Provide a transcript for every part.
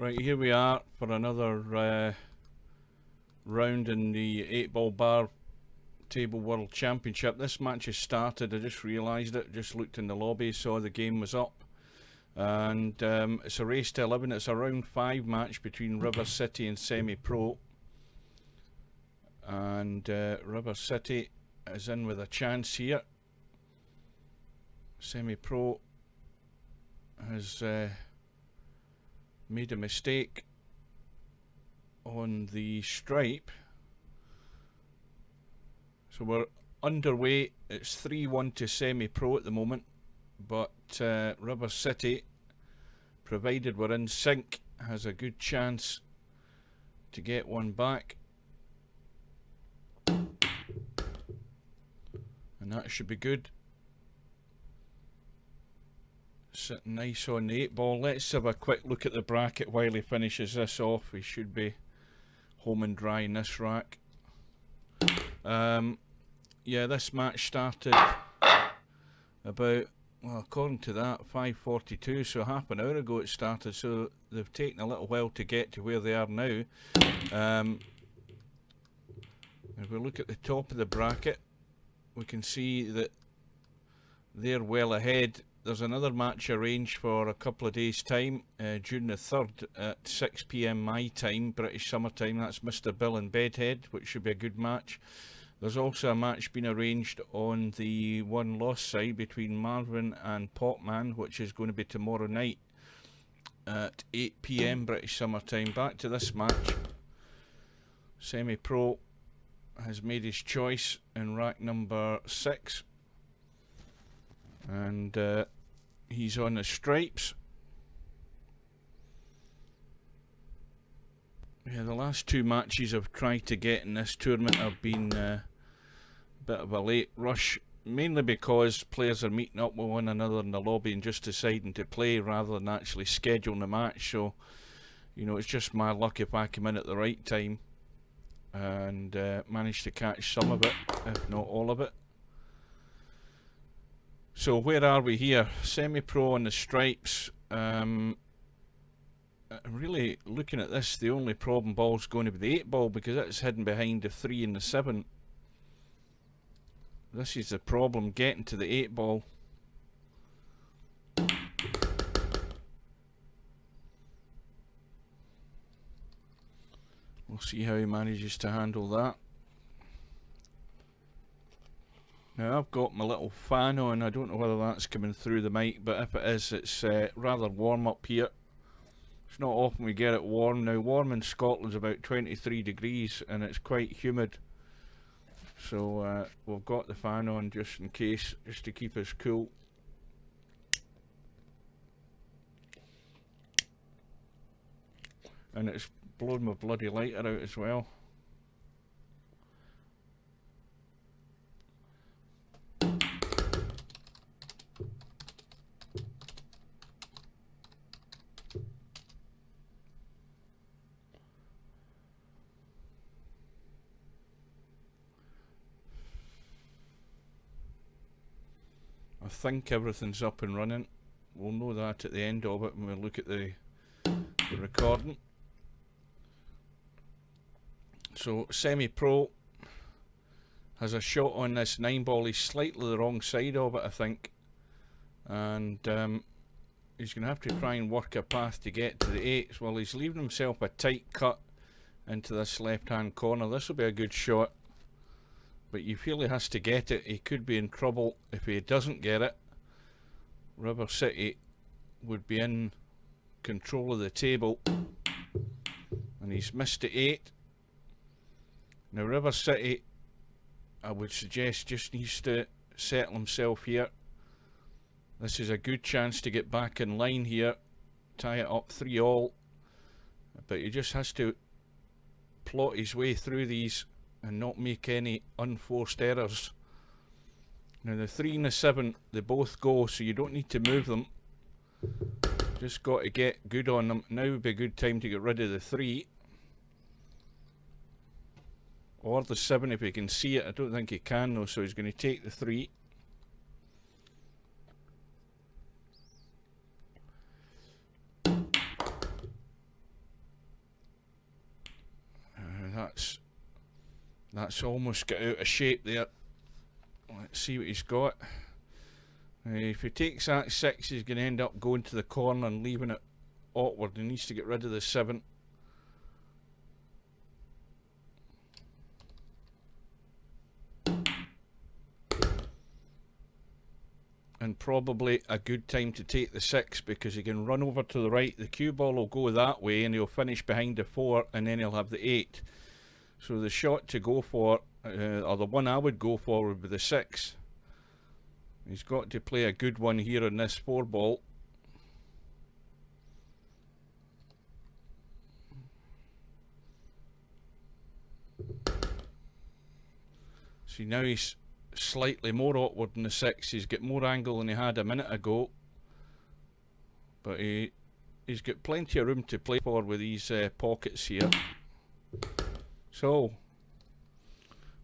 Right, here we are for another round in the 8-ball bar table world championship. This match has started. I just realised it, just looked in the lobby, saw the game was up, and it's a race to 11. It's a round 5 match between Rivercity and SemiPro, and Rivercity is in with a chance here. SemiPro has made a mistake on the stripe, so we're underway. It's 3-1 to SemiPro at the moment, but Rivercity, provided we're in sync, has a good chance to get one back, and that should be good. Sitting nice on the 8-ball. Let's have a quick look at the bracket while he finishes this off. He should be home and dry in this rack. Yeah, this match started about, well, according to that, 5:42, so half an hour ago it started, so they've taken a little while to get to where they are now. If we look at the top of the bracket, we can see that they're well ahead. There's another match arranged for a couple of days' time, June the 3rd at 6 PM my time, British summer time. That's Mr. Bill and Bedhead, which should be a good match. There's also a match being arranged on the one-loss side between Marvin and Potman, which is going to be tomorrow night at 8 PM British summer time. Back to this match. SemiPro has made his choice in rack number 6. And he's on the stripes. Yeah, the last 2 matches I've tried to get in this tournament have been a bit of a late rush, mainly because players are meeting up with one another in the lobby and just deciding to play rather than actually scheduling the match. So, you know, it's just my luck if I come in at the right time and manage to catch some of it, if not all of it. So where are we here? SemiPro on the stripes. Really looking at this, the only problem ball is going to be the 8-ball, because it's hidden behind the 3 and the 7. This is the problem, getting to the 8-ball. We'll see how he manages to handle that. Now I've got my little fan on. I don't know whether that's coming through the mic, but if it is, it's rather warm up here. It's not often we get it warm. Now, warm in Scotland's about 23 degrees and it's quite humid. So we've got the fan on just in case, just to keep us cool. And it's blown my bloody lighter out as well. I think everything's up and running. We'll know that at the end of it when we look at the recording. So SemiPro has a shot on this 9-ball. He's slightly the wrong side of it, I think, and he's going to have to try and work a path to get to the 8s. Well, he's leaving himself a tight cut into this left-hand corner. This will be a good shot, but you feel he has to get it. He could be in trouble if he doesn't get it. Rivercity would be in control of the table, and he's missed the 8. Now Rivercity, I would suggest, just needs to settle himself here. This is a good chance to get back in line here, tie it up 3-all, but he just has to plot his way through these and not make any unforced errors. Now the 3 and the 7, they both go, so you don't need to move them. Just got to get good on them. Now would be a good time to get rid of the 3. Or the 7 if he can see it. I don't think he can though, so he's going to take the 3. that's almost got out of shape there. Let's see what he's got. If he takes that 6, he's going to end up going to the corner and leaving it awkward. He needs to get rid of the 7. And probably a good time to take the 6, because he can run over to the right, the cue ball will go that way and he'll finish behind the 4, and then he'll have the 8. So the shot to go for, or the one I would go for, would be the 6. He's got to play a good one here on this 4 ball. See, now he's slightly more awkward than the 6. He's got more angle than he had a minute ago, but he's got plenty of room to play for with these pockets here. So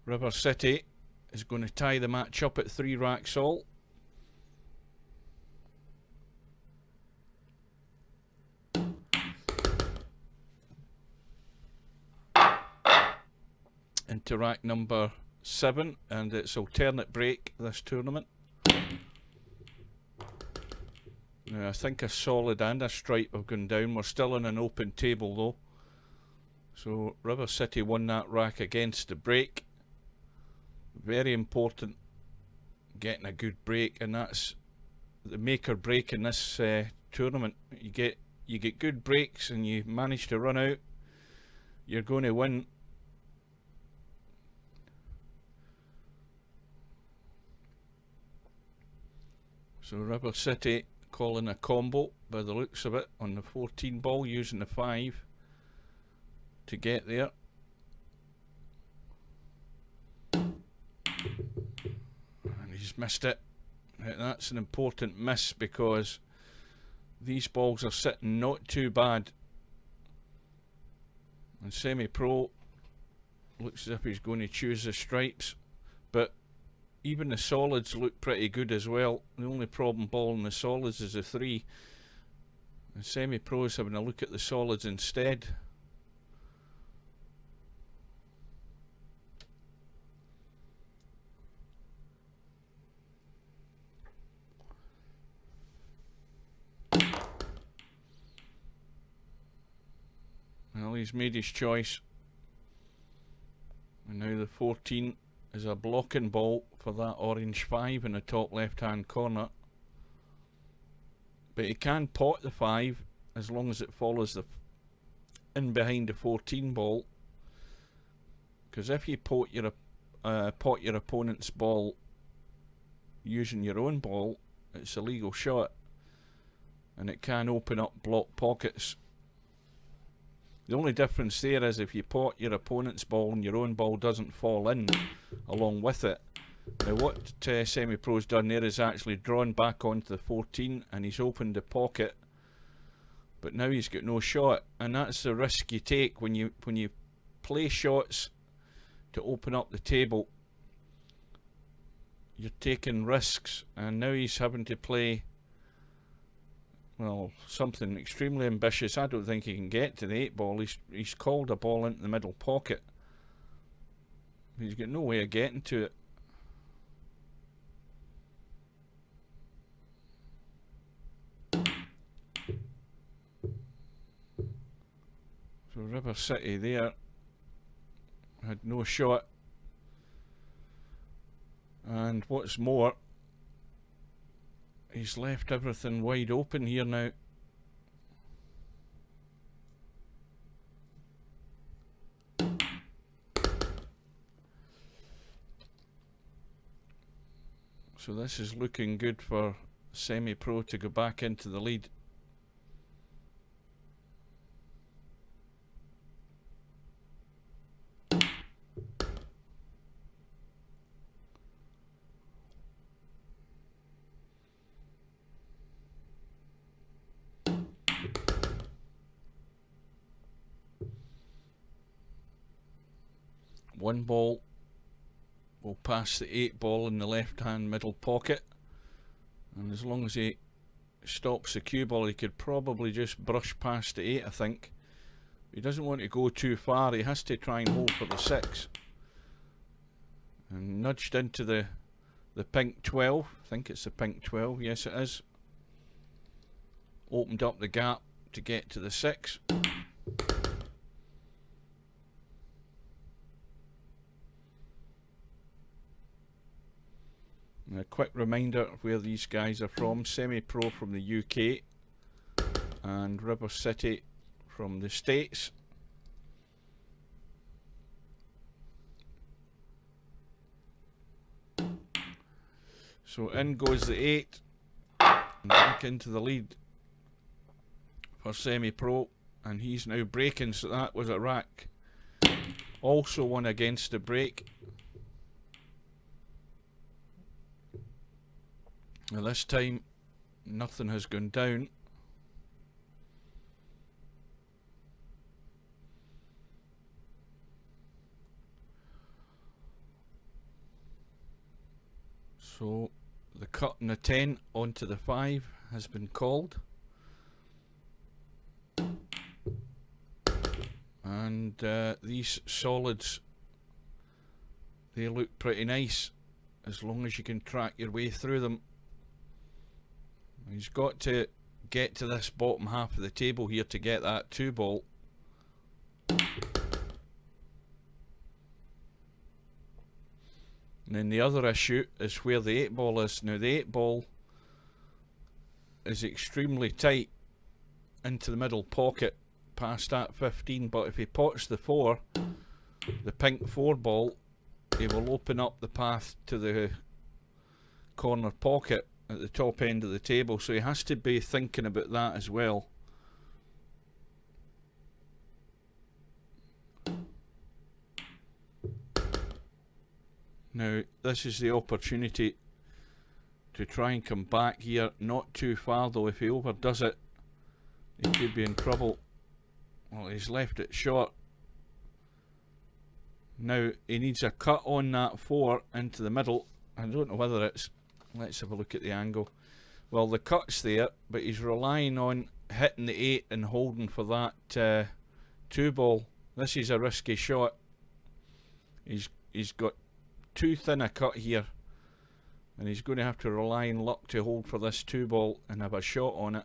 Rivercity is going to tie the match up at 3 racks all. Into rack number 7, and it's alternate break this tournament. Now I think a solid and a stripe have gone down. We're still on an open table though. So Rivercity won that rack against the break. Very important, getting a good break, and that's the make or break in this tournament. You get good breaks and you manage to run out, you're going to win. So Rivercity calling a combo by the looks of it on the 14 ball, using the 5 to get there. And he's missed it. Now, that's an important miss, because these balls are sitting not too bad. And SemiPro looks as if he's going to choose the stripes, but even the solids look pretty good as well. The only problem ball in the solids is a 3. And SemiPro is having a look at the solids instead. Well, he's made his choice. And now the 14 is a blocking ball for that orange 5 in the top left hand corner. But he can pot the 5 as long as it follows the in behind the 14 ball. Because if you pot your opponent's ball using your own ball, it's a legal shot, and it can open up block pockets. The only difference there is if you pot your opponent's ball and your own ball doesn't fall in along with it. Now what SemiPro's done there is actually drawn back onto the 14, and he's opened the pocket, but now he's got no shot, and that's the risk you take when you play shots to open up the table. You're taking risks, and now he's having to play, well, something extremely ambitious. I don't think he can get to the 8 ball. He's called a ball into the middle pocket. He's got no way of getting to it. So Rivercity there had no shot. And what's more, he's left everything wide open here now. So this is looking good for SemiPro to go back into the lead. One ball will pass the 8 ball in the left hand middle pocket, and as long as he stops the cue ball, he could probably just brush past the 8, I think. He doesn't want to go too far. He has to try and hold for the 6. And nudged into the pink 12. I think it's the pink 12. Yes, it is. Opened up the gap to get to the 6. And a quick reminder of where these guys are from. SemiPro from the UK and Rivercity from the States. So in goes the 8, and back into the lead for SemiPro, and he's now breaking, so that was a rack. Also one against the break. Now this time nothing has gone down. So the cut in the 10 onto the 5 has been called. And these solids, they look pretty nice as long as you can track your way through them. He's got to get to this bottom half of the table here to get that 2 ball. And then the other issue is where the 8 ball is. Now the 8 ball is extremely tight into the middle pocket past that 15, but if he pots the 4, the pink 4 ball, he will open up the path to the corner pocket at the top end of the table, so he has to be thinking about that as well. Now this is the opportunity to try and come back here, not too far though. If he overdoes it, he could be in trouble. Well, he's left it short. Now he needs a cut on that 4 into the middle. I don't know whether it's, let's have a look at the angle. Well, the cut's there, but he's relying on hitting the 8 and holding for that 2 ball. This is a risky shot. He's got too thin a cut here, and he's going to have to rely on luck to hold for this 2 ball and have a shot on it.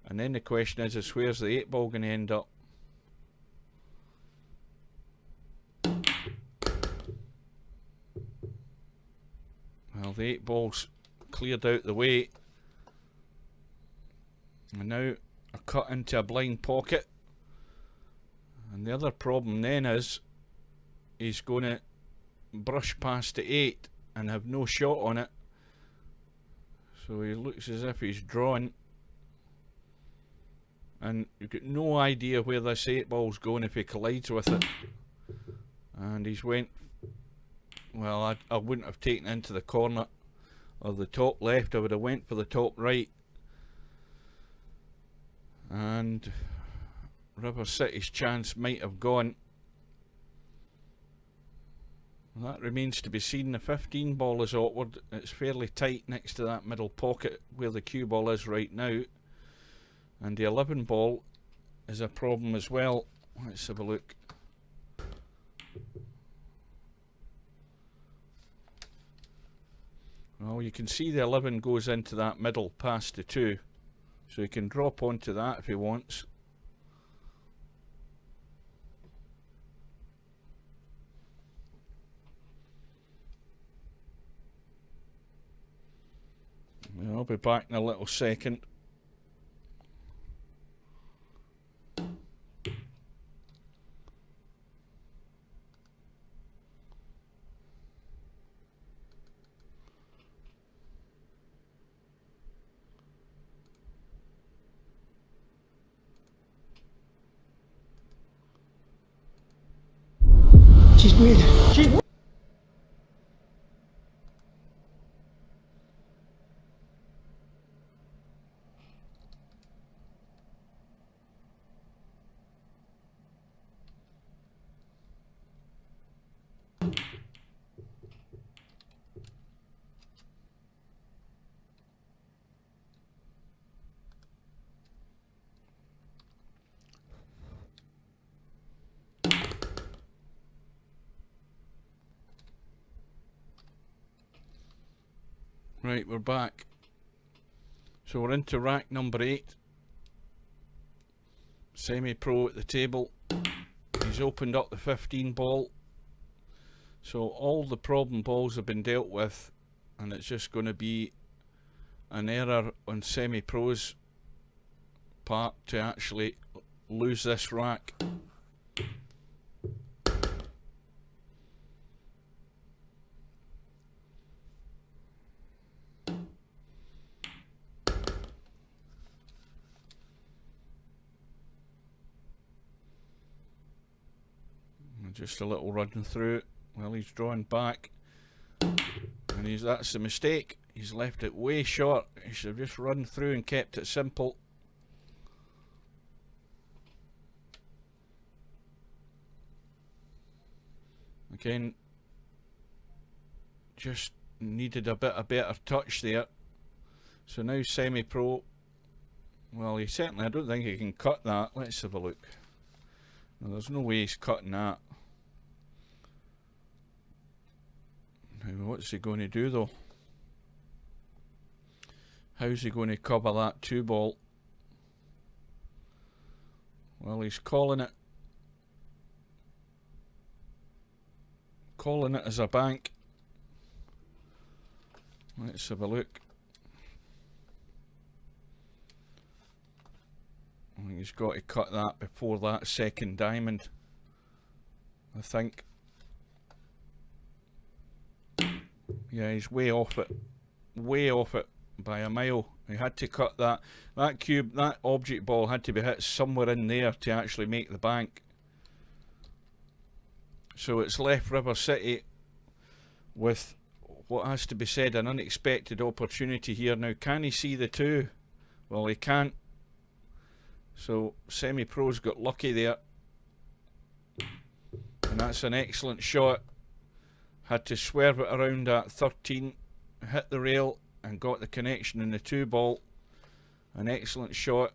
And then the question is where's the 8 ball going to end up? Well, the 8 ball's cleared out the way, and now a cut into a blind pocket. And the other problem then is he's going to brush past the 8 and have no shot on it, so he looks as if he's drawn, and you've got no idea where this 8 ball's going if he collides with it. And he's went, well, I wouldn't have taken it into the corner or the top left, I would have went for the top right. And Rivercity's chance might have gone. That remains to be seen. The 15 ball is awkward. It's fairly tight next to that middle pocket where the cue ball is right now. And the 11 ball is a problem as well. Let's have a look. Well, you can see the 11 goes into that middle past the 2. So he can drop onto that if he wants. I'll be back in a little second. She's breathing. Right, we're back. So we're into rack number 8. SemiPro at the table. He's opened up the 15 ball. So all the problem balls have been dealt with, and it's just going to be an error on SemiPro's part to actually lose this rack. Just a little run through. Well, he's drawn back, and that's the mistake. He's left it way short. He should have just run through and kept it simple. Again, just needed a bit of better touch there. So now SemiPro, well, he certainly, I don't think he can cut that. Let's have a look. No, there's no way he's cutting that. Now, what's he going to do though? How's he going to cover that 2 ball? Well, he's calling it as a bank. Let's have a look. I think he's got to cut that before that second diamond, I think. Yeah, he's way off it by a mile. He had to cut that. That object ball had to be hit somewhere in there to actually make the bank. So it's left Rivercity with what has to be said, an unexpected opportunity here. Now, can he see the 2? Well, he can't. So SemiPro's got lucky there, and that's an excellent shot. Had to swerve it around at 13, hit the rail and got the connection in the 2 ball. An excellent shot.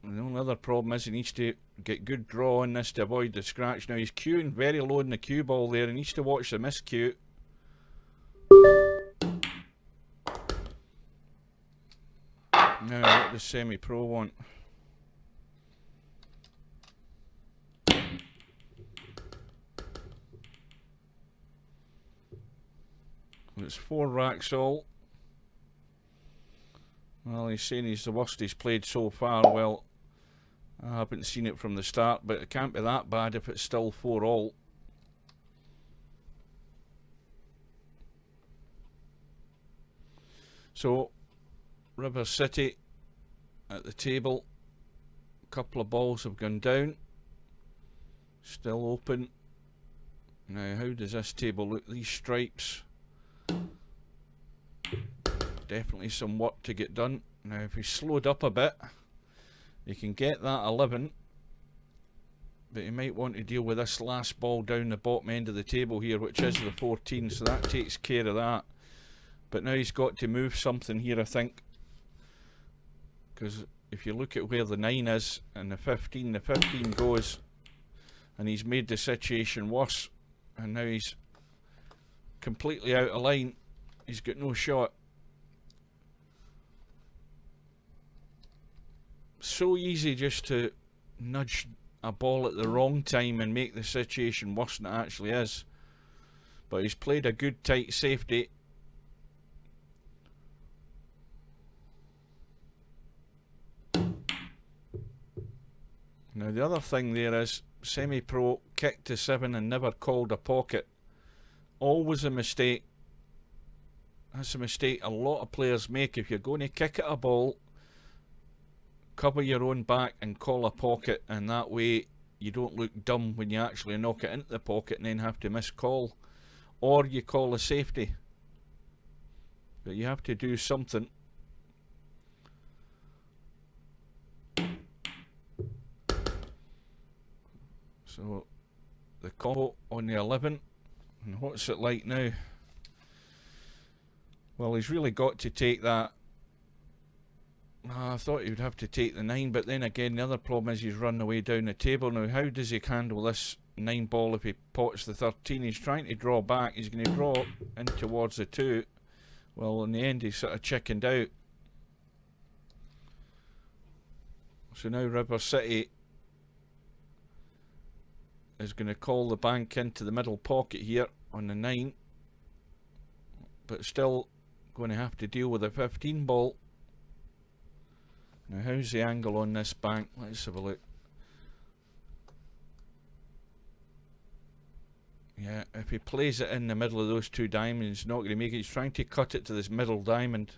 And the only other problem is he needs to get good draw on this to avoid the scratch. Now he's cueing very low in the cue ball there. He needs to watch the miscue. Now what does SemiPro want? It's 4 racks all. Well, he's saying he's the worst he's played so far. Well, I haven't seen it from the start, but it can't be that bad if it's still 4 all. So, Rivercity at the table. A couple of balls have gone down. Still open. Now, how does this table look? These stripes. Definitely some work to get done. Now if he slowed up a bit, he can get that 11, but he might want to deal with this last ball down the bottom end of the table here, which is the 14, so that takes care of that. But now he's got to move something here, I think, because if you look at where the 9 is and the 15 goes, and he's made the situation worse, and now he's completely out of line. He's got no shot. So easy just to nudge a ball at the wrong time and make the situation worse than it actually is. But he's played a good tight safety. Now the other thing there is SemiPro kicked to 7 and never called a pocket. Always a mistake. That's a mistake a lot of players make. If you're going to kick at a ball, cover your own back and call a pocket, and that way you don't look dumb when you actually knock it into the pocket and then have to miss call, or you call a safety. But you have to do something. So the call on the 11, and what's it like now? Well, he's really got to take that. I thought he would have to take the 9, but then again the other problem is he's run away down the table. Now how does he handle this 9 ball if he pots the 13? He's trying to draw back. He's going to draw in towards the 2, Well, in the end, he sort of chickened out. So now Rivercity is going to call the bank into the middle pocket here on the 9, but still going to have to deal with a 15 ball. Now, how's the angle on this bank? Let's have a look. Yeah, if he plays it in the middle of those two diamonds, he's not going to make it. He's trying to cut it to this middle diamond.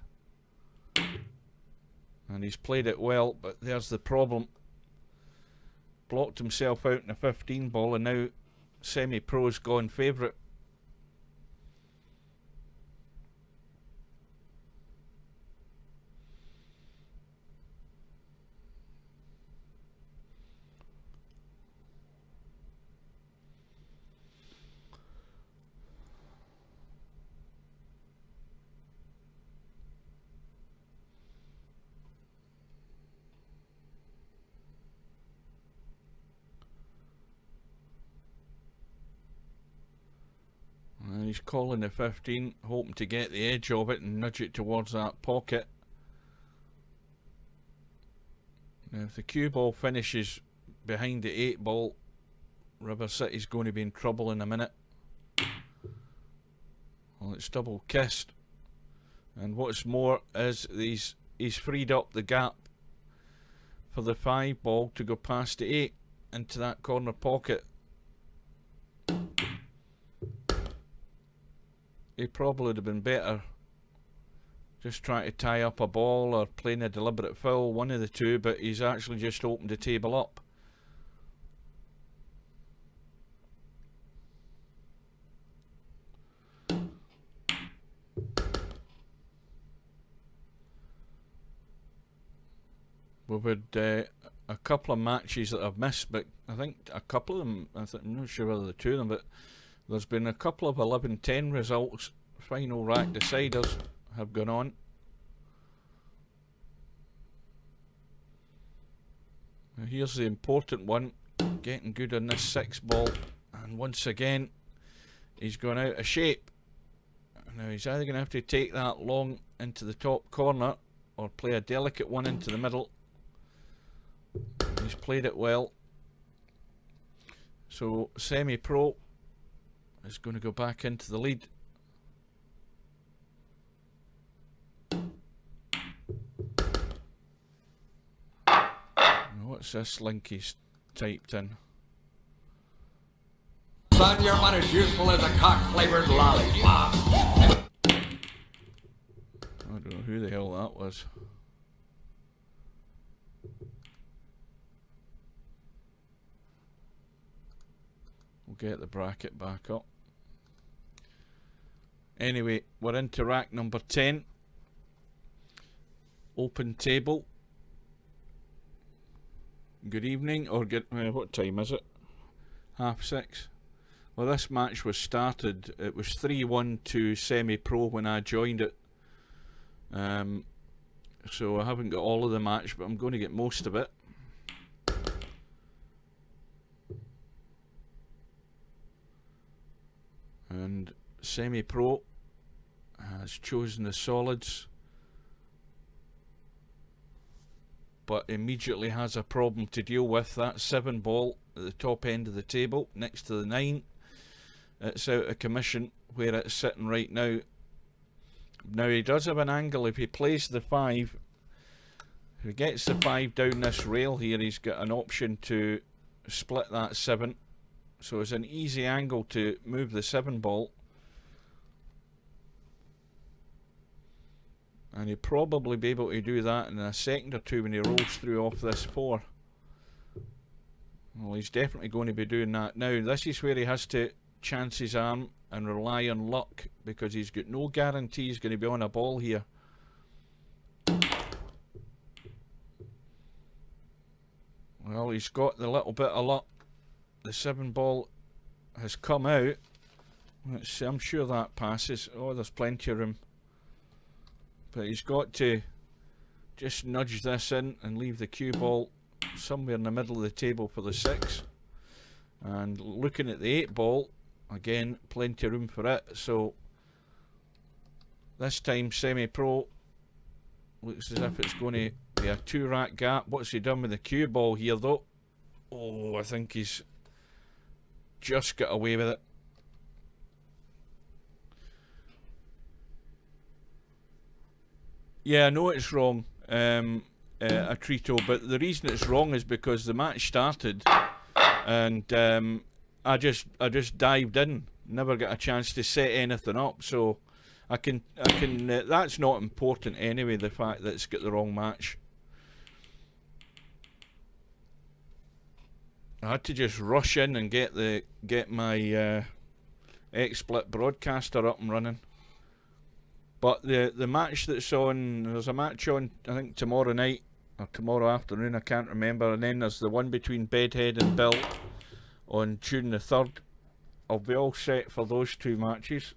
And he's played it well, but there's the problem. Blocked himself out in a 15 ball, and now SemiPro's gone favourite. And he's calling the 15, hoping to get the edge of it and nudge it towards that pocket. Now, if the cue ball finishes behind the 8 ball, Rivercity's going to be in trouble in a minute. Well, it's double kissed. And what's more is he's freed up the gap for the 5 ball to go past the 8 into that corner pocket. He probably would have been better just trying to tie up a ball or playing a deliberate foul, one of the two, but he's actually just opened the table up. We've had a couple of matches that I've missed, but I think a couple of them, I'm not sure whether the two of them, but there's been a couple of 11-10 results. Final rack deciders have gone on. Now here's the important one, getting good on this 6 ball, and once again he's gone out of shape. Now he's either going to have to take that long into the top corner or play a delicate one into the middle. He's played it well. So SemiPro is going to go back into the lead. What's this link he's typed in? Son, your money's useful as a cock-flavored lollipop. I don't know who the hell that was. We'll get the bracket back up. Anyway, we're into rack number 10. Open table. Good evening, or good, what time is it? 6:30. Well, this match was started, it was 3-1 to SemiPro when I joined it. So I haven't got all of the match, but I'm going to get most of it. And SemiPro has chosen the solids, but immediately has a problem to deal with. That 7 ball at the top end of the table next to the 9. It's out of commission where it's sitting right now. Now he does have an angle. If he plays the 5, if he gets the 5 down this rail here, he's got an option to split that 7. So it's an easy angle to move the 7 ball. And he'll probably be able to do that in a second or two when he rolls through off this 4. Well, he's definitely going to be doing that now. This is where he has to chance his arm and rely on luck, because he's got no guarantee he's going to be on a ball here. Well, he's got the little bit of luck. The 7 ball has come out. Let's see, I'm sure that passes. Oh, there's plenty of room. But he's got to just nudge this in and leave the cue ball somewhere in the middle of the table for the 6. And looking at the 8 ball, again, plenty of room for it. So This time SemiPro looks as if it's going to be a 2-rack gap. What's he done with the cue ball here though? Oh, I think he's just got away with it. Yeah, I know it's wrong, Atrito, but the reason it's wrong is because the match started and I just dived in, never got a chance to set anything up, so I can that's not important anyway, the fact that it's got the wrong match. I had to just rush in and get my XSplit broadcaster up and running. But the match that's on, there's a match on, I think tomorrow night or tomorrow afternoon, I can't remember, and then there's the one between Bedhead and Bill on June the 3rd. I'll be all set for those 2 matches.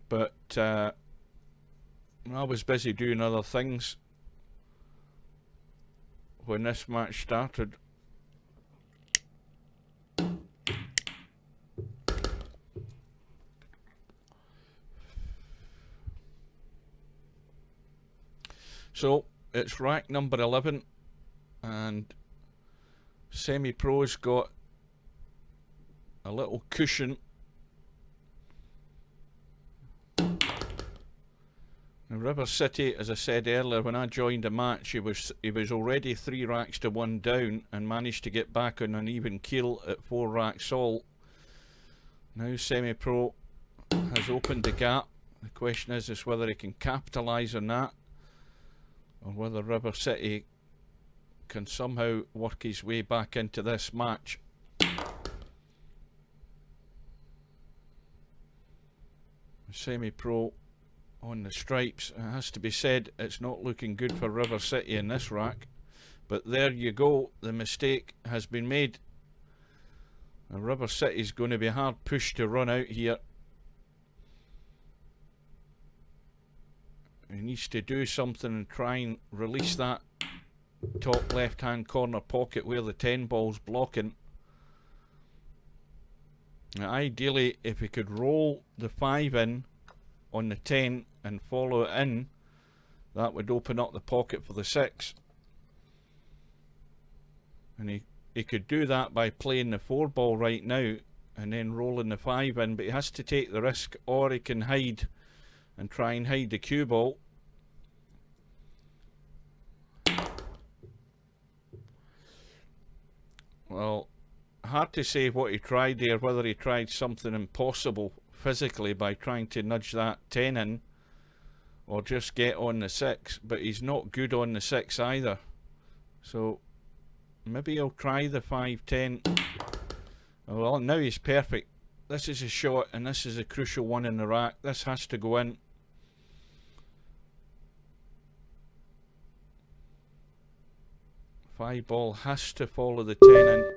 But I was busy doing other things when this match started. So it's rack number 11 and SemiPro's got a little cushion. Now Rivercity, as I said earlier, when I joined the match, he was already 3 racks to 1 down and managed to get back on an even keel at 4 racks all. Now SemiPro has opened the gap. The question is whether he can capitalise on that, or whether Rivercity can somehow work his way back into this match. SemiPro on the stripes. It has to be said, it's not looking good for Rivercity in this rack, but there you go, the mistake has been made. And Rivercity's going to be hard pushed to run out here. He needs to do something and try and release that top left hand corner pocket where the 10 ball's blocking. Now ideally, if he could roll the 5 in on the 10 and follow it in, that would open up the pocket for the 6. And he could do that by playing the 4 ball right now and then rolling the 5 in, but he has to take the risk, or he can hide and try and hide the cue ball. Well, hard to say what he tried there, whether he tried something impossible physically by trying to nudge that 10 in, or just get on the 6, but he's not good on the 6 either. So maybe he'll try the 5-10. Well, now he's perfect. This is a shot, and this is a crucial one in the rack. This has to go in. Five ball has to follow the 10 in.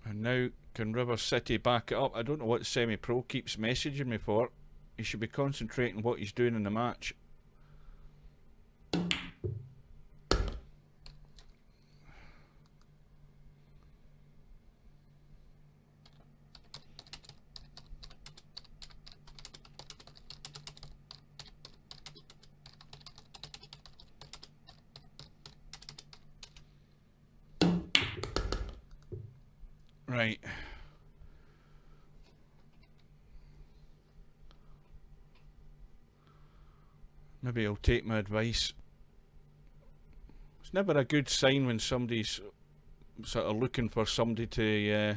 And now can Rivercity back it up? I don't know what SemiPro keeps messaging me for. He should be concentrating what he's doing in the match. Right. Maybe he'll take my advice. It's never a good sign when somebody's sort of looking for somebody to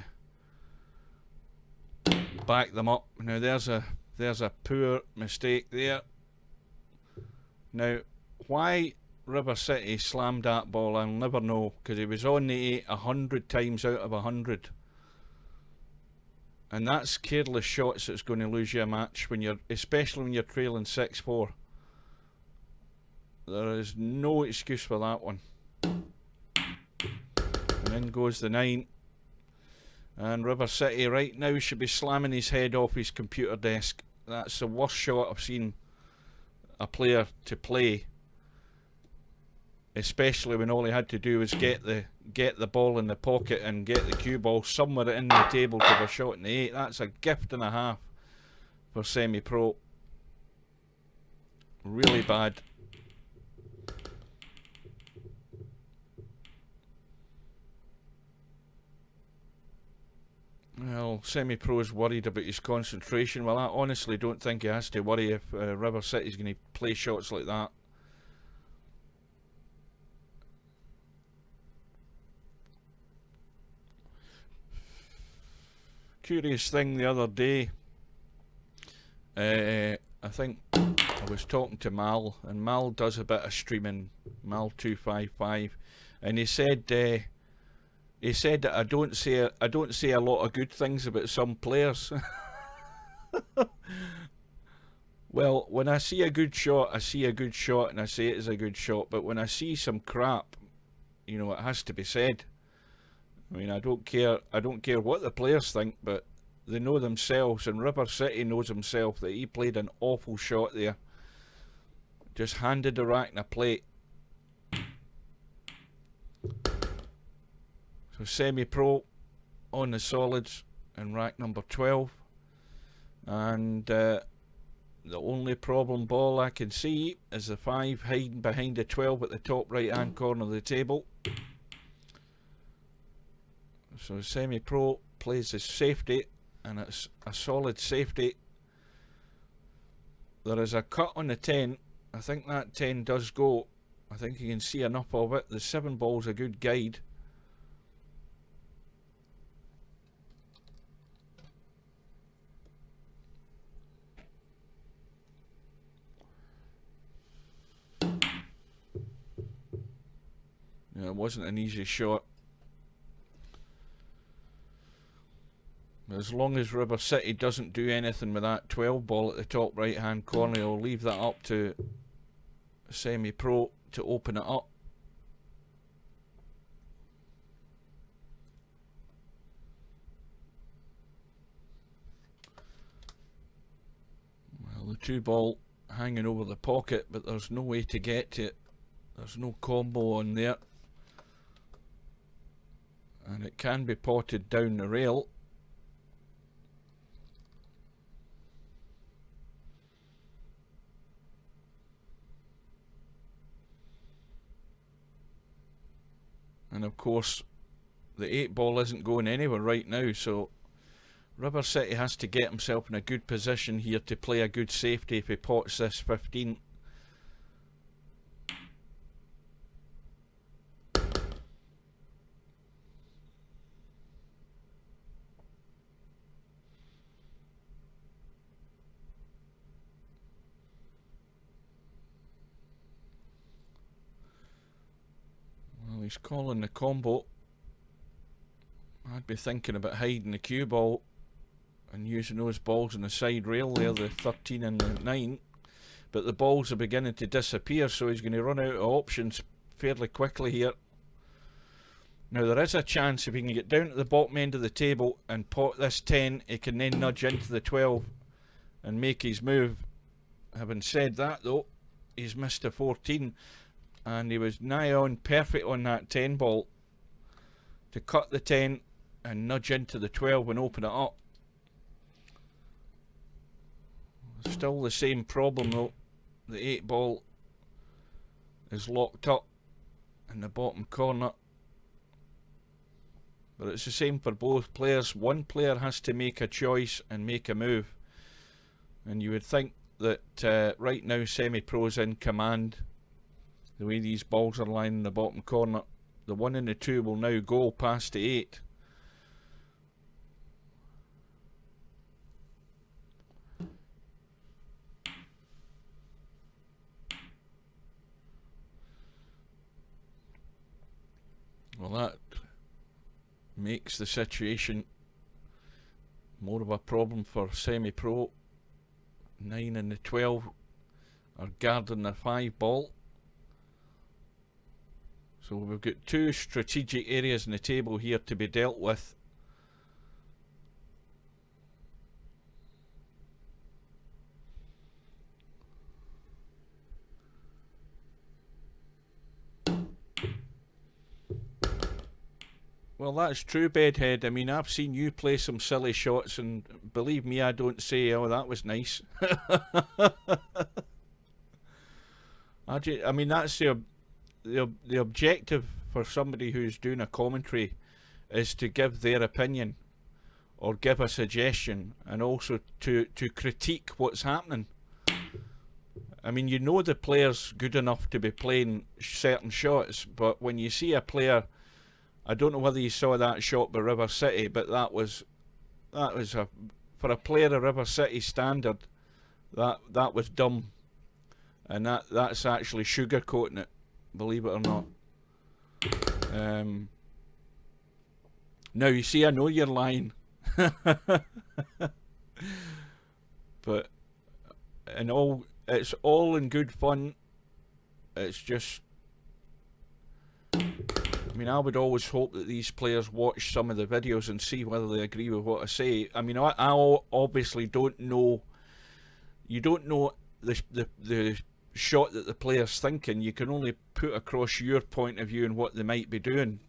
back them up. Now there's a poor mistake there. Now why Rivercity slammed that ball, I'll never know, because he was on the 8 100 times out of 100. And that's careless shots that's going to lose you a match, when you're, especially when you're trailing 6-4. There is no excuse for that one. And in goes the 9. And Rivercity right now should be slamming his head off his computer desk. That's the worst shot I've seen a player to play. especially when all he had to do was get the ball in the pocket and get the cue ball somewhere in the table to have a shot in the 8. That's a gift and a half for SemiPro. Really bad. Well, SemiPro is worried about his concentration. Well, I honestly don't think he has to worry if Rivercity's going to play shots like that. Curious thing the other day, I think I was talking to Mal, and Mal does a bit of streaming, Mal255, and he said that I don't say a lot of good things about some players. Well, when I see a good shot, I see a good shot, and I say it is a good shot. But when I see some crap, you know, it has to be said. I mean, I don't care what the players think, but they know themselves, and Rivercity knows himself that he played an awful shot there. Just handed the rack and a plate. So SemiPro on the solids in rack number 12, and the only problem ball I can see is the 5 hiding behind the 12 at the top right hand corner of the table. So SemiPro plays his safety, and it's a solid safety. There is a cut on the 10. I think that 10 does go. I think you can see enough of it. The 7 ball's a good guide. Yeah, it wasn't an easy shot. As long as Rivercity doesn't do anything with that 12 ball at the top right hand corner, he'll leave that up to SemiPro to open it up. Well, the 2 ball hanging over the pocket, but there's no way to get to it. There's no combo on there, and it can be potted down the rail. And of course the 8 ball isn't going anywhere right now, so Rivercity has to get himself in a good position here to play a good safety if he pots this 15. Well, he's calling the combo. I'd be thinking about hiding the cue ball and using those balls on the side rail there, the 13 and the 9. But the balls are beginning to disappear, so he's going to run out of options fairly quickly here. Now there is a chance if he can get down to the bottom end of the table and pot this 10, he can then nudge into the 12 and make his move. Having said that though, he's missed a 14, and he was nigh on perfect on that 10 ball to cut the 10 and nudge into the 12 and open it up. Still the same problem though, the 8 ball is locked up in the bottom corner. But it's the same for both players. One player has to make a choice and make a move, and you would think that right now SemiPro's in command. The way these balls are lying in the bottom corner, the 1 and the 2 will now go past the 8. Well, that makes the situation more of a problem for SemiPro. 9 and the 12 are guarding the 5 ball. So we've got 2 strategic areas in the table here to be dealt with. Well, that's true, Bedhead. I mean, I've seen you play some silly shots, and believe me, I don't say, oh, that was nice. I mean, that's the objective for somebody who's doing a commentary is to give their opinion or give a suggestion, and also to critique what's happening. I mean, you know the player's good enough to be playing certain shots, but when you see a player, I don't know whether you saw that shot by Rivercity, but that was for a player of Rivercity standard, that was dumb, and that's actually sugarcoating it, believe it or not. Now you see, I know you're lying, but it's all in good fun. It's just, I mean, I would always hope that these players watch some of the videos and see whether they agree with what I say. I mean, I obviously don't know. You don't know the shot that the player's thinking. You can only put across your point of view and what they might be doing.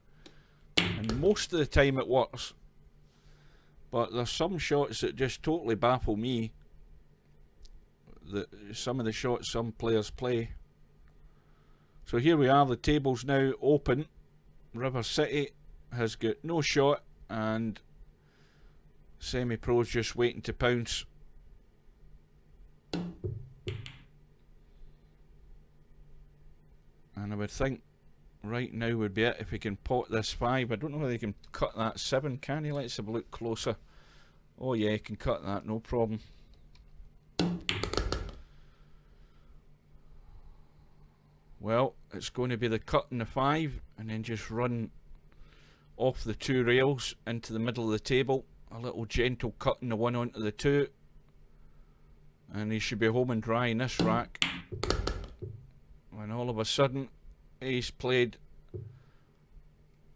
And most of the time it works. But there's some shots that just totally baffle me. Some of the shots some players play. So here we are, the table's now open. Rivercity has got no shot, and SemiPro's just waiting to pounce. And I would think right now would be it if he can pot this 5. I don't know whether he can cut that 7, can he? Let's have a look closer. Oh yeah, he can cut that, no problem. Well, it's going to be the cut in the 5, and then just run off the 2 rails into the middle of the table. A little gentle cut in the 1 onto the 2. And he should be home and dry in this rack. When all of a sudden, he's played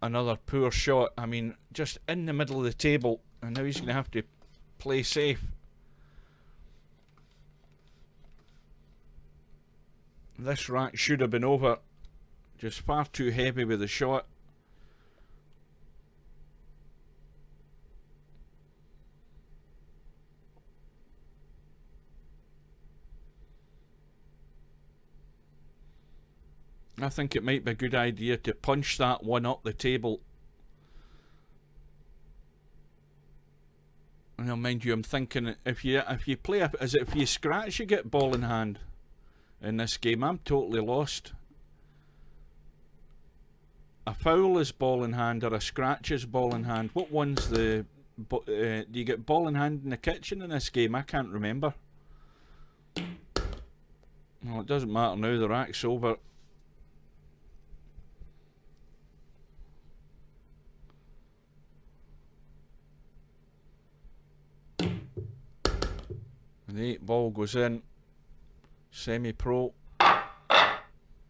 another poor shot. I mean, just in the middle of the table, and now he's going to have to play safe. This rack should have been over. Just far too heavy with the shot. I think it might be a good idea to punch that 1 up the table. Now, mind you, I'm thinking if you play, is it if you scratch you get ball in hand? In this game, I'm totally lost. A foul is ball in hand, or a scratch is ball in hand. What one's the? Do you get ball in hand in the kitchen in this game? I can't remember. Well, it doesn't matter now. The rack's over. The 8 ball goes in. SemiPro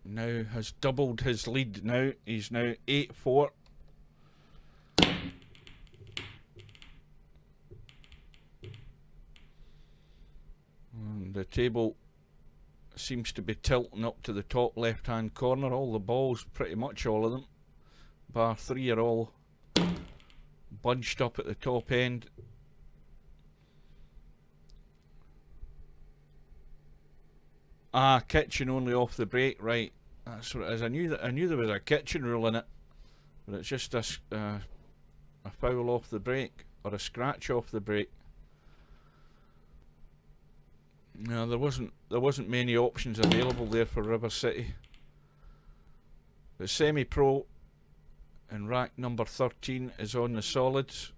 now has doubled his lead now. He's now 8-4. And the table seems to be tilting up to the top left hand corner. All the balls, pretty much all of them, bar 3, are all bunched up at the top end. Ah, kitchen only off the break, right? That's what it is. I knew there was a kitchen rule in it, but it's just a foul off the break, or a scratch off the break. No, there wasn't many options available there for Rivercity. But SemiPro in rack number 13 is on the solids.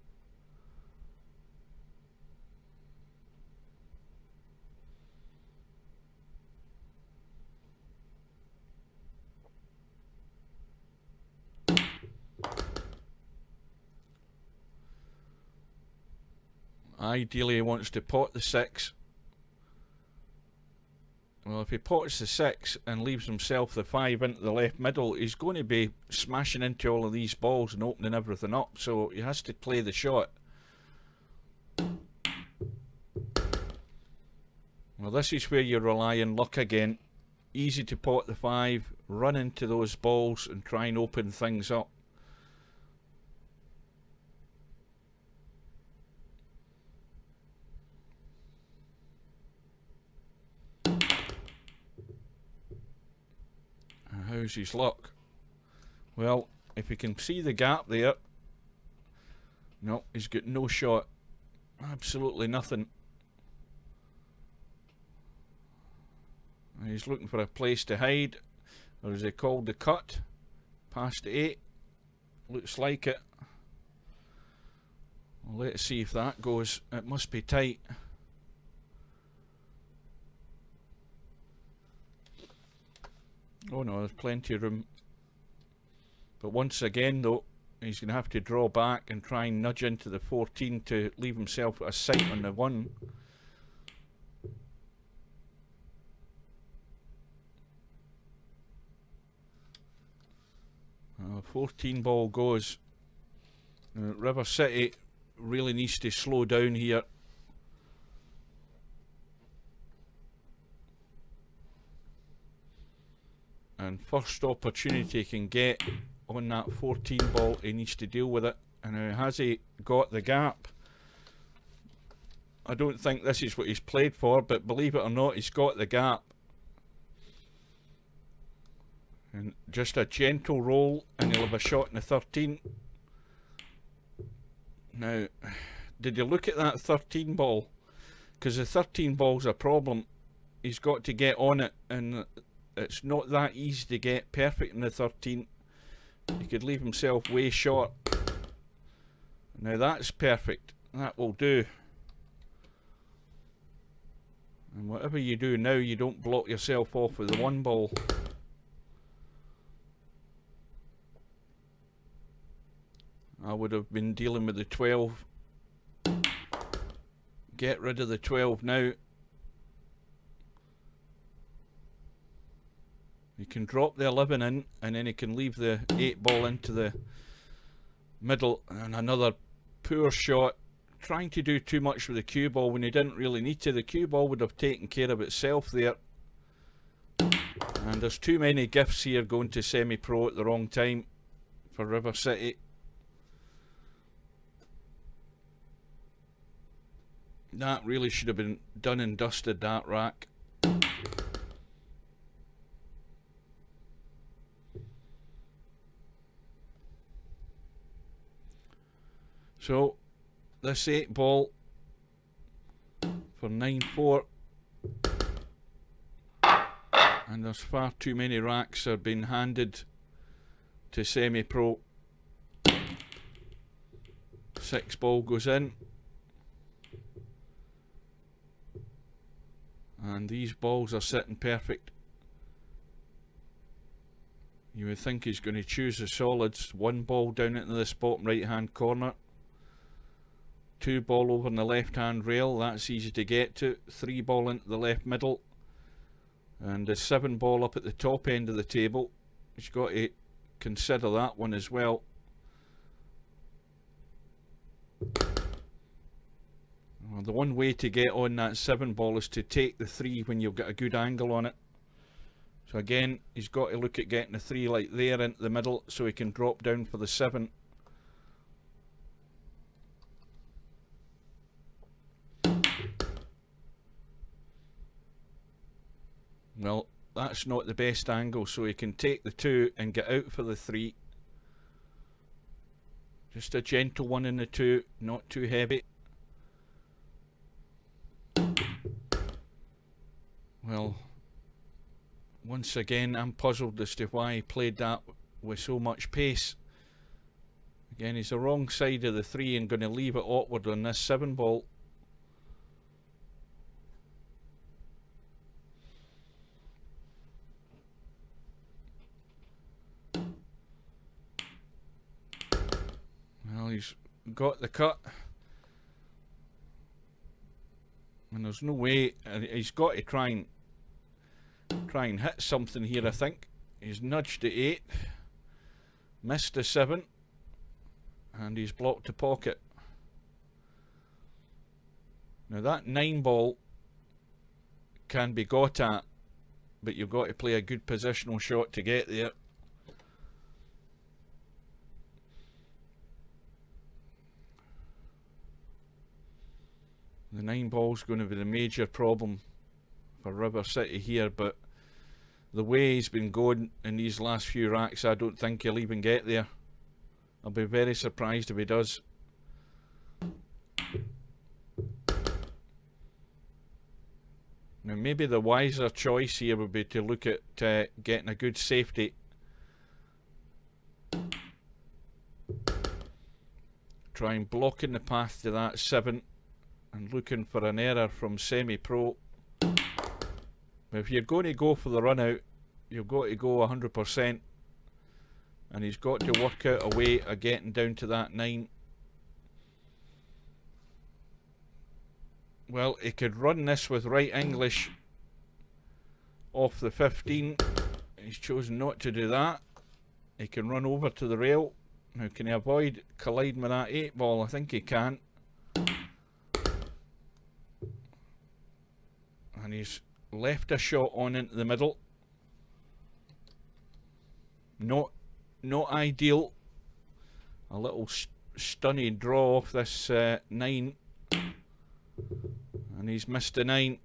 Ideally he wants to pot the 6. Well, if he pots the 6 and leaves himself the 5 into the left middle, he's going to be smashing into all of these balls and opening everything up, so he has to play the shot. Well, this is where you rely on luck again. Easy to pot the 5, run into those balls and try and open things up. How's his luck? Well, if he can see the gap there, no, he's got no shot. Absolutely nothing. He's looking for a place to hide, or is it called the cut? Past 8. Looks like it. Well, let's see if that goes. It must be tight. Oh no, there's plenty of room. But once again though, he's going to have to draw back and try and nudge into the 14 to leave himself a sight on the 1. 14 ball goes. Rivercity really needs to slow down here. And first opportunity he can get on that 14 ball, he needs to deal with it. And has he got the gap? I don't think this is what he's played for, but believe it or not, he's got the gap. And just a gentle roll and he'll have a shot in the 13. Now, did you look at that 13 ball? Because the 13 ball's a problem. He's got to get on it, and it's not that easy to get perfect in the 13. He could leave himself way short. Now that's perfect. That will do. And whatever you do now, you don't block yourself off with the 1 ball. I would have been dealing with the 12. Get rid of the 12 now. You can drop the 11 in, and then he can leave the 8 ball into the middle. And another poor shot. Trying to do too much with the cue ball when he didn't really need to. The cue ball would have taken care of itself there. And there's too many gifts here going to SemiPro at the wrong time for Rivercity. That really should have been done and dusted, that rack. So, this 8 ball for 9-4. And there's far too many racks are being handed to SemiPro. 6 ball goes in. And these balls are sitting perfect. You would think he's going to choose the solids. 1 ball down into this bottom right hand corner. 2 ball over on the left hand rail, that's easy to get to. 3 ball into the left middle. And the 7 ball up at the top end of the table. He's got to consider that one as well. Well, the one way to get on that 7 ball is to take the 3 when you've got a good angle on it. So again, he's got to look at getting the 3 like there into the middle so he can drop down for the 7. Well, that's not the best angle, so he can take the 2 and get out for the 3. Just a gentle one in the 2, not too heavy. Well, once again, I'm puzzled as to why he played that with so much pace. Again, he's the wrong side of the 3 and going to leave it awkward on this 7 ball. Well, he's got the cut. And there's no way, he's got to try and hit something here, I think. He's nudged the 8, missed the 7, and he's blocked the pocket. Now that 9 ball can be got at, but you've got to play a good positional shot to get there. The 9 ball's going to be the major problem for Rivercity here, but the way he's been going in these last few racks, I don't think he'll even get there. I'll be very surprised if he does. Now maybe the wiser choice here would be to look at getting a good safety. Try and blocking the path to that 7 and looking for an error from SemiPro. If you're going to go for the run out, you've got to go 100%, and he's got to work out a way of getting down to that 9. Well, he could run this with right English off the 15. He's chosen not to do that. He can run over to the rail. Now, can he avoid colliding with that 8 ball? I think he can. And he's left a shot on into the middle. Not ideal. A little stunny draw off this 9. And he's missed a 9.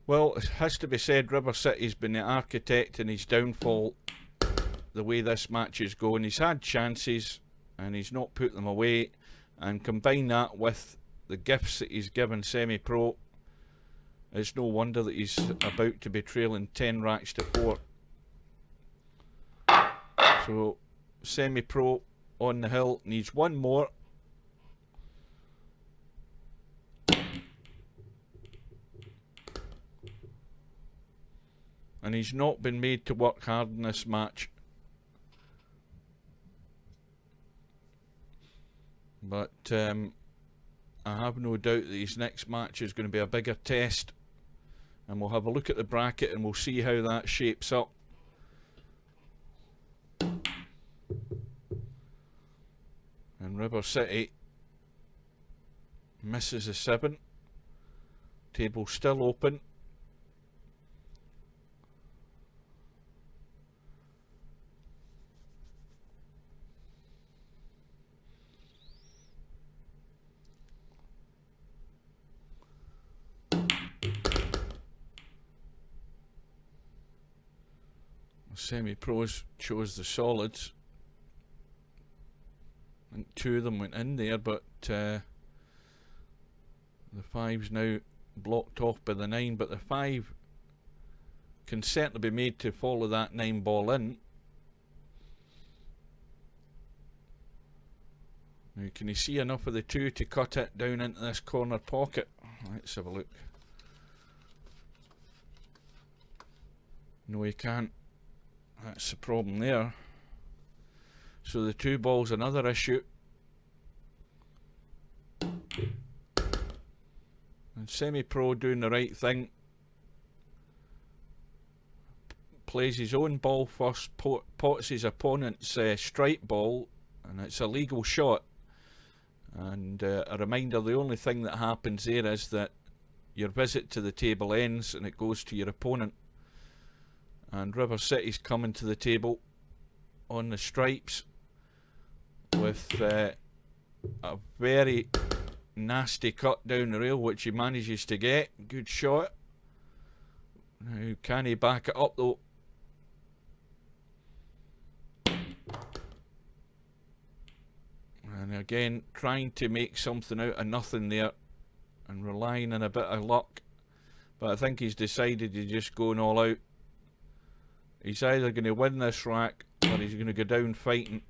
Well, it has to be said, Rivercity's been the architect in his downfall. The way this match is going, he's had chances and he's not put them away. And combine that with the gifts that he's given SemiPro, it's no wonder that he's about to be trailing 10 racks to 4. So SemiPro on the hill needs one more. And he's not been made to work hard in this match. But I have no doubt that his next match is going to be a bigger test. And we'll have a look at the bracket and we'll see how that shapes up. And Rivercity misses a 7. Table still open. SemiPros chose the solids. I think 2 of them went in there, but the 5's now blocked off by the 9, but the 5 can certainly be made to follow that 9 ball in. Now, can you see enough of the 2 to cut it down into this corner pocket? Let's have a look. No, he can't. That's the problem there. So the 2 ball's another issue. And SemiPro doing the right thing. Plays his own ball first, pots his opponent's strike ball, and it's a legal shot. And a reminder, the only thing that happens there is that your visit to the table ends and it goes to your opponent. And Rivercity's coming to the table on the stripes with a very nasty cut down the rail, which he manages to get. Good shot. Now, can he back it up though? And again, trying to make something out of nothing there and relying on a bit of luck. But I think he's decided he's just going all out. He's either going to win this rack or he's going to go down fighting.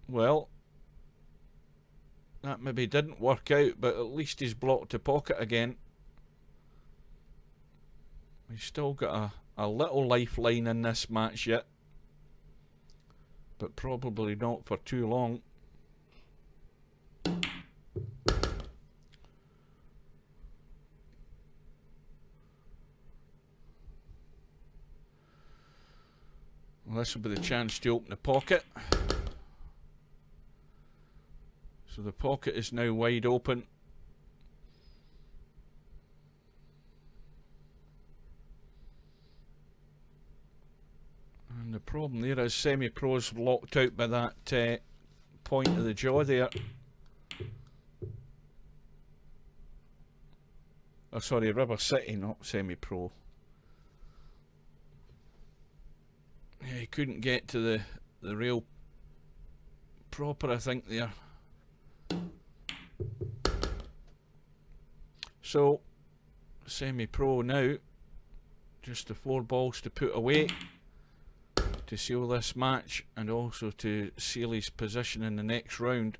Well, that maybe didn't work out, but at least he's blocked the pocket again. He's still got a little lifeline in this match yet, but probably not for too long. Well, this will be the chance to open the pocket. So the pocket is now wide open. And the problem there is SemiPro's locked out by that point of the jaw there. Oh, sorry, Rivercity, not SemiPro. Yeah, he couldn't get to the real proper, I think, there. So, SemiPro now, just the 4 balls to put away to seal this match and also to seal his position in the next round.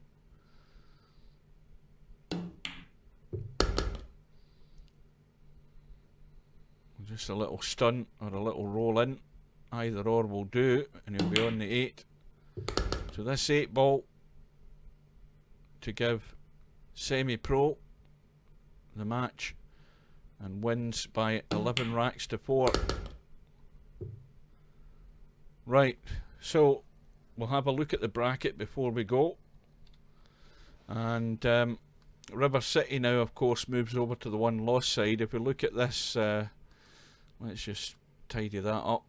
Just a little stunt or a little roll in, either or will do, and he'll be on the 8. So this 8 ball to give SemiPro the match, and wins by 11 racks to 4. Right, so we'll have a look at the bracket before we go. And Rivercity now, of course, moves over to the 1 loss side. If we look at this, let's just tidy that up.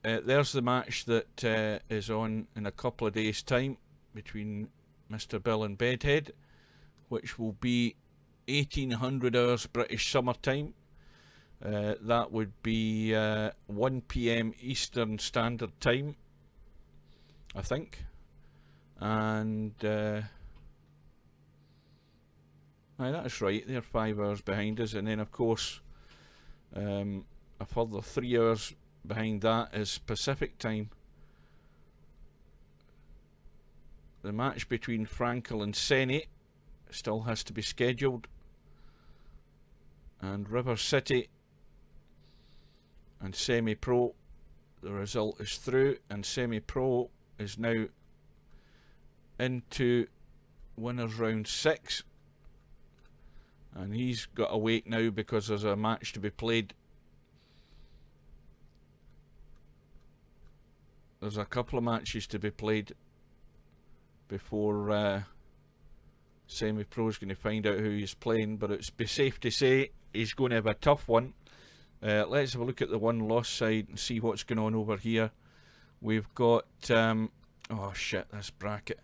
There's the match that is on in a couple of days' time between Mr. Bill and Bedhead, which will be 1800 hours British summer time. That would be 1 PM Eastern Standard Time, I think. And aye, that's right, they're 5 hours behind us. And then, of course, a further 3 hours behind that is Pacific time. The match between Frankel and Senni still has to be scheduled, and Rivercity and SemiPro, the result is through, and SemiPro is now into winners round 6, and he's got to wait now because there's a match to be played. There's a couple of matches to be played before SemiPro is going to find out who he's playing, but it's be safe to say he's going to have a tough one. Let's have a look at the 1 loss side and see what's going on over here. We've got oh shit, this bracket.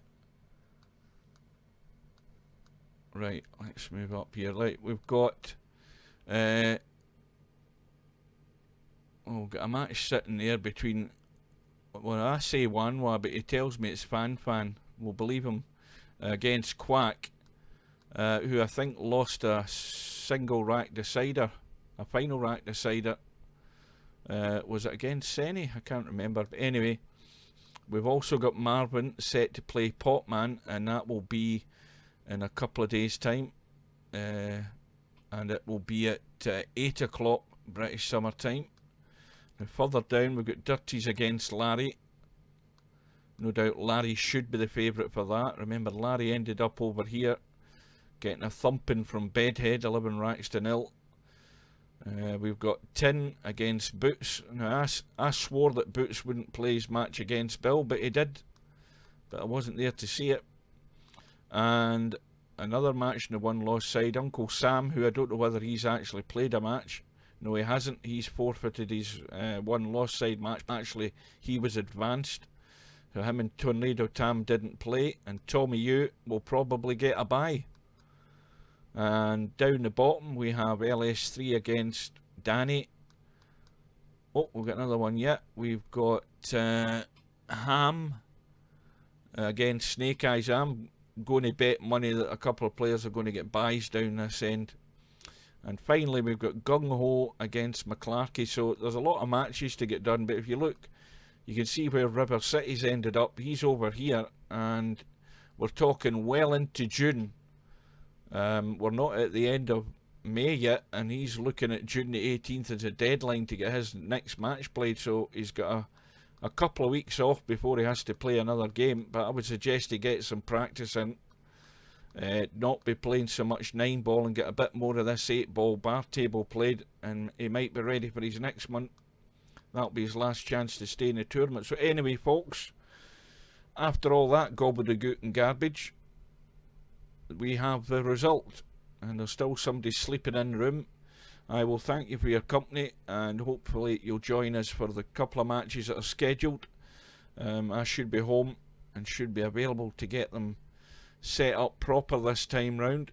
Right, let's move up here. We've got we've got a match sitting there between, well, I say Wanwa, but he tells me it's Fan. We'll believe him, against Quack, who I think lost a single rack decider, a final rack decider. Was it against Senni? I can't remember. But anyway, we've also got Marvin set to play Potman, and that will be in a couple of days' time. And it will be at 8 o'clock British summer time. Now, further down, we've got Dirties against Larry. No doubt Larry should be the favourite for that. Remember, Larry ended up over here getting a thumping from Bedhead, 11 racks to 0. We've got Tin against Boots. Now, I swore that Boots wouldn't play his match against Bill, but he did. But I wasn't there to see it. And another match in the 1 loss side, Uncle Sam, who I don't know whether he's actually played a match. No, he hasn't. He's forfeited his 1 loss side match. Actually, he was advanced. So him and Tornado Tam didn't play, and Tommy U will probably get a bye. And down the bottom we have LS3 against Danny. Oh, we've got another one yet. We've got Ham against Snake Eyes. I'm going to bet money that a couple of players are going to get buys down this end. And finally we've got Gung Ho against McClarkey. So there's a lot of matches to get done, but if you look, you can see where Rivercity's ended up. He's over here, and we're talking well into June. We're not at the end of May yet, and he's looking at June the 18th as a deadline to get his next match played. So he's got a couple of weeks off before he has to play another game. But I would suggest he get some practice in, not be playing so much 9 ball and get a bit more of this 8 ball bar table played, and he might be ready for his next month. That'll be his last chance to stay in the tournament. So anyway, folks, after all that gobbledygook and garbage, we have the result, and there's still somebody sleeping in the room. I will thank you for your company, and hopefully you'll join us for the couple of matches that are scheduled. I should be home and should be available to get them set up proper this time round.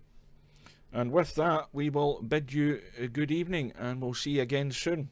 And with that, we will bid you a good evening, and we'll see you again soon.